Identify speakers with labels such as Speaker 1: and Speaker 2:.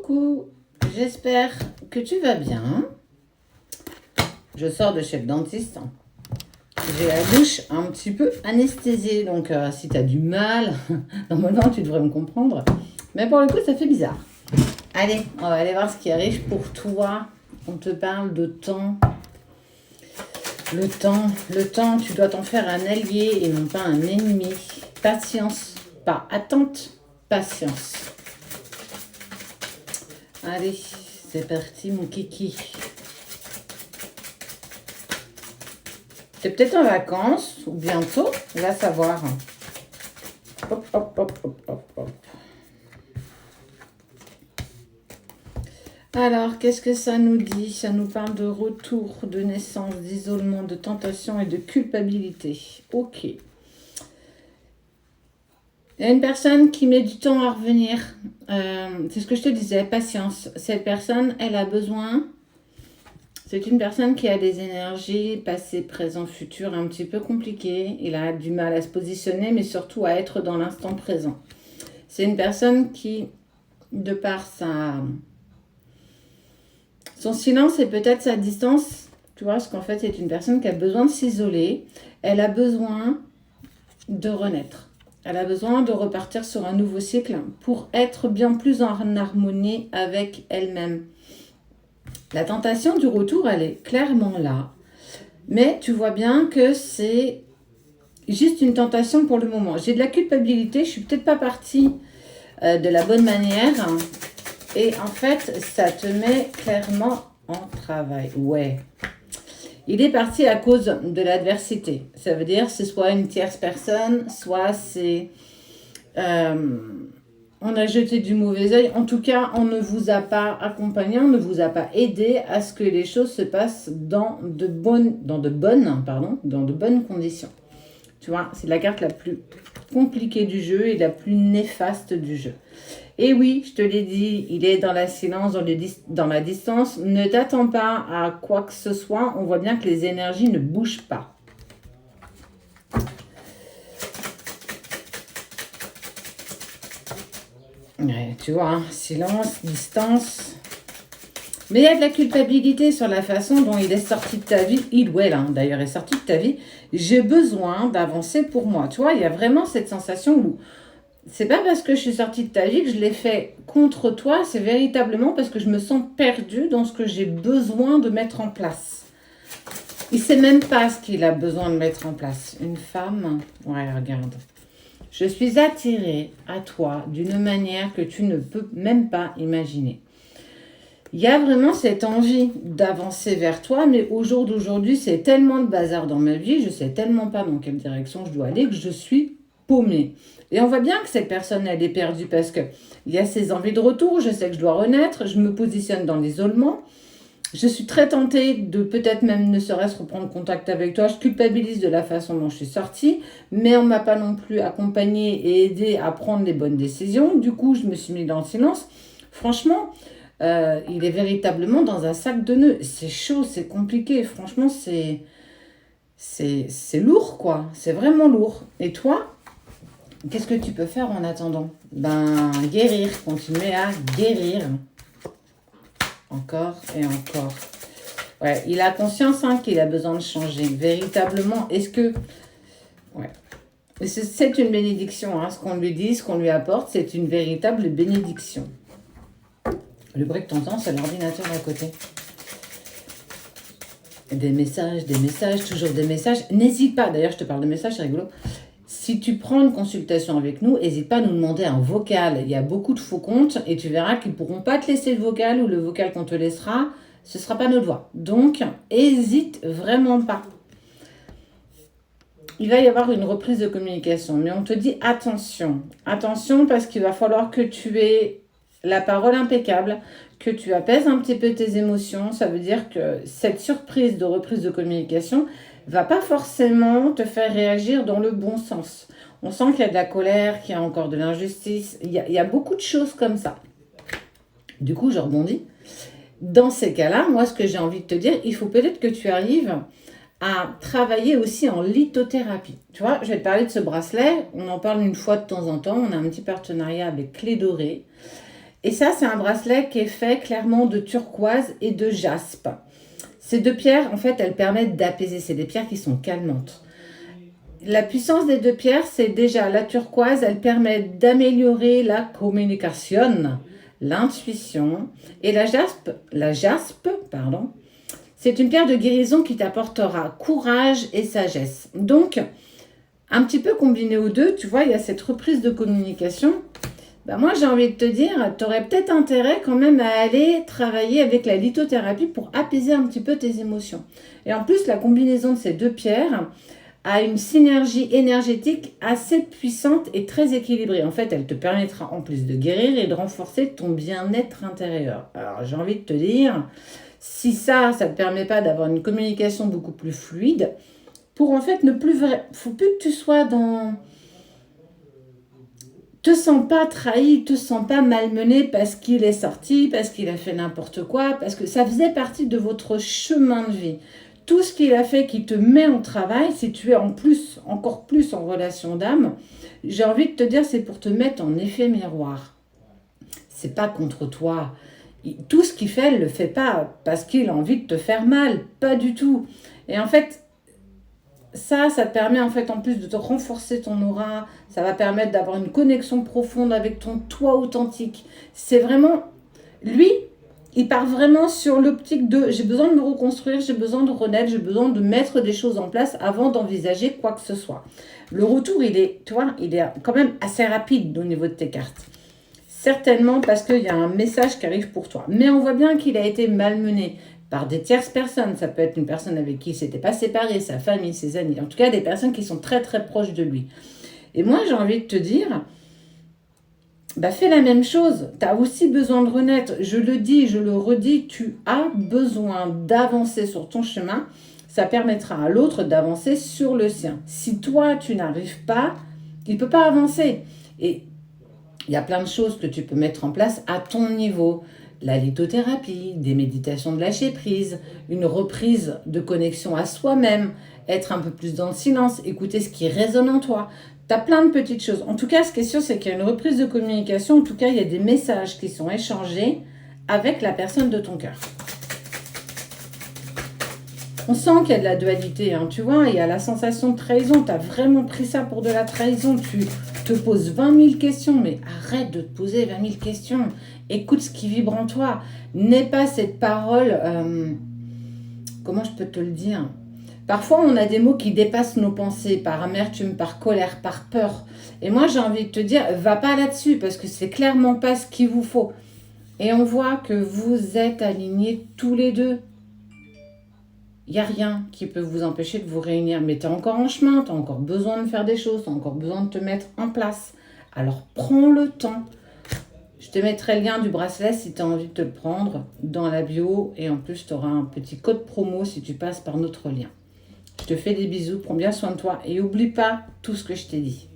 Speaker 1: Coucou, j'espère que tu vas bien. Je sors de chez le dentiste. J'ai la bouche un petit peu anesthésiée, donc si tu as du mal, normalement tu devrais me comprendre. Mais pour le coup, ça fait bizarre. Allez, on va aller voir ce qui arrive pour toi. On te parle de temps. Le temps, tu dois t'en faire un allié et non pas un ennemi. Patience, pas attente, patience. Allez, c'est parti mon kiki. T'es peut-être en vacances ou bientôt, va savoir. Hop, hop, hop, hop, hop, hop. Alors, qu'est-ce que ça nous dit? Ça nous parle de retour, de naissance, d'isolement, de tentation et de culpabilité. Ok. Il y a une personne qui met du temps à revenir. C'est ce que je te disais, patience. Cette personne, elle a besoin... C'est une personne qui a des énergies passé, présent, futur un petit peu compliquées. Il a du mal à se positionner, mais surtout à être dans l'instant présent. C'est une personne qui, de par son silence et peut-être sa distance, tu vois, parce qu'en fait, c'est une personne qui a besoin de s'isoler. Elle a besoin de renaître. Elle a besoin de repartir sur un nouveau cycle pour être bien plus en harmonie avec elle-même. La tentation du retour, elle est clairement là. Mais tu vois bien que c'est juste une tentation pour le moment. J'ai de la culpabilité, je suis peut-être pas partie de la bonne manière. Et en fait, ça te met clairement en travail. Ouais. Il est parti à cause de l'adversité. Ça veut dire que c'est soit une tierce personne, soit c'est... on a jeté du mauvais œil. En tout cas, on ne vous a pas accompagné, on ne vous a pas aidé à ce que les choses se passent dans de bonnes conditions. Tu vois, c'est la carte la plus compliquée du jeu et la plus néfaste du jeu. Et oui, je te l'ai dit, il est dans la silence, dans la distance. Ne t'attends pas à quoi que ce soit. On voit bien que les énergies ne bougent pas. Ouais, tu vois, hein, silence, distance. Mais il y a de la culpabilité sur la façon dont il est sorti de ta vie. Il ou elle, hein, d'ailleurs, est sorti de ta vie. J'ai besoin d'avancer pour moi. Tu vois, il y a vraiment cette sensation où c'est pas parce que je suis sortie de ta vie que je l'ai fait contre toi. C'est véritablement parce que je me sens perdue dans ce que j'ai besoin de mettre en place. Il sait même pas ce qu'il a besoin de mettre en place. Une femme, ouais, regarde. Je suis attirée à toi d'une manière que tu ne peux même pas imaginer. Il y a vraiment cette envie d'avancer vers toi, mais au jour d'aujourd'hui, c'est tellement de bazar dans ma vie, je ne sais tellement pas dans quelle direction je dois aller que je suis paumée. Et on voit bien que cette personne, elle est perdue parce qu'il y a ses envies de retour, je sais que je dois renaître, je me positionne dans l'isolement. Je suis très tentée de peut-être même ne serait-ce reprendre contact avec toi. Je culpabilise de la façon dont je suis sortie, mais on ne m'a pas non plus accompagnée et aidée à prendre les bonnes décisions. Du coup, je me suis mis dans le silence. Franchement, il est véritablement dans un sac de nœuds. C'est chaud, c'est compliqué. Franchement, c'est lourd, quoi. C'est vraiment lourd. Et toi, qu'est-ce que tu peux faire en attendant? Ben, guérir. Continuer à guérir. Encore et encore. Ouais, il a conscience qu'il a besoin de changer. Véritablement, est-ce que... Ouais. C'est une bénédiction. Ce qu'on lui dit, ce qu'on lui apporte, c'est une véritable bénédiction. Le bruit que tu entends, c'est l'ordinateur à côté. Des messages, toujours des messages. N'hésite pas, d'ailleurs, je te parle de messages, c'est rigolo. Si tu prends une consultation avec nous, n'hésite pas à nous demander un vocal. Il y a beaucoup de faux comptes et tu verras qu'ils ne pourront pas te laisser le vocal ou le vocal qu'on te laissera, ce ne sera pas notre voix. Donc, n'hésite vraiment pas. Il va y avoir une reprise de communication, mais on te dit attention. Attention parce qu'il va falloir que tu aies la parole impeccable, que tu apaises un petit peu tes émotions. Ça veut dire que cette surprise de reprise de communication va pas forcément te faire réagir dans le bon sens. On sent qu'il y a de la colère, qu'il y a encore de l'injustice. Il y a beaucoup de choses comme ça. Du coup, je rebondis. Dans ces cas-là, moi, ce que j'ai envie de te dire, il faut peut-être que tu arrives à travailler aussi en lithothérapie. Tu vois, je vais te parler de ce bracelet. On en parle une fois de temps en temps. On a un petit partenariat avec Clé Dorée. Et ça, c'est un bracelet qui est fait clairement de turquoise et de jaspe. Ces deux pierres, en fait, elles permettent d'apaiser. C'est des pierres qui sont calmantes. La puissance des deux pierres, c'est déjà la turquoise, elle permet d'améliorer la communication, l'intuition. Et la jaspe, pardon, c'est une pierre de guérison qui t'apportera courage et sagesse. Donc, un petit peu combiné aux deux, tu vois, il y a cette reprise de communication. Ben moi, j'ai envie de te dire, tu aurais peut-être intérêt quand même à aller travailler avec la lithothérapie pour apaiser un petit peu tes émotions. Et en plus, la combinaison de ces deux pierres a une synergie énergétique assez puissante et très équilibrée. En fait, elle te permettra en plus de guérir et de renforcer ton bien-être intérieur. Alors, j'ai envie de te dire, si ça ne te permet pas d'avoir une communication beaucoup plus fluide, pour en fait ne plus... faut plus que tu sois dans... Te sens pas trahi, te sens pas malmené parce qu'il est sorti, parce qu'il a fait n'importe quoi, parce que ça faisait partie de votre chemin de vie. Tout ce qu'il a fait qui te met en travail, si tu es en plus, encore plus en relation d'âme, j'ai envie de te dire, c'est pour te mettre en effet miroir. C'est pas contre toi. Tout ce qu'il fait, il le fait pas parce qu'il a envie de te faire mal, pas du tout. Et en fait, ça te permet en fait en plus de te renforcer ton aura, ça va permettre d'avoir une connexion profonde avec ton toi authentique. C'est vraiment, lui, il part vraiment sur l'optique de j'ai besoin de me reconstruire, j'ai besoin de renaître, j'ai besoin de mettre des choses en place avant d'envisager quoi que ce soit. Le retour, il est quand même assez rapide au niveau de tes cartes. Certainement parce qu'il y a un message qui arrive pour toi. Mais on voit bien qu'il a été malmené par des tierces personnes. Ça peut être une personne avec qui il ne s'était pas séparé, sa famille, ses amis. En tout cas, des personnes qui sont très très proches de lui. Et moi, j'ai envie de te dire, fais la même chose. Tu as aussi besoin de renaître. Je le dis, je le redis, tu as besoin d'avancer sur ton chemin. Ça permettra à l'autre d'avancer sur le sien. Si toi, tu n'arrives pas, il ne peut pas avancer. Et il y a plein de choses que tu peux mettre en place à ton niveau. La lithothérapie, des méditations de lâcher prise, une reprise de connexion à soi-même, être un peu plus dans le silence, écouter ce qui résonne en toi. Tu as plein de petites choses. En tout cas, ce qui est sûr, c'est qu'il y a une reprise de communication. En tout cas, il y a des messages qui sont échangés avec la personne de ton cœur. On sent qu'il y a de la dualité, hein, tu vois, il y a la sensation de trahison. Tu as vraiment pris ça pour de la trahison. Tu te poses 20 000 questions, mais arrête de te poser 20 000 questions. Écoute ce qui vibre en toi. N'aie pas cette parole... comment je peux te le dire ? Parfois, on a des mots qui dépassent nos pensées, par amertume, par colère, par peur. Et moi, j'ai envie de te dire, va pas là-dessus, parce que c'est clairement pas ce qu'il vous faut. Et on voit que vous êtes alignés tous les deux. Il n'y a rien qui peut vous empêcher de vous réunir. Mais tu es encore en chemin, tu as encore besoin de faire des choses, tu as encore besoin de te mettre en place. Alors, prends le temps. Je te mettrai le lien du bracelet si tu as envie de te le prendre dans la bio. Et en plus, tu auras un petit code promo si tu passes par notre lien. Je te fais des bisous, prends bien soin de toi et n'oublie pas tout ce que je t'ai dit.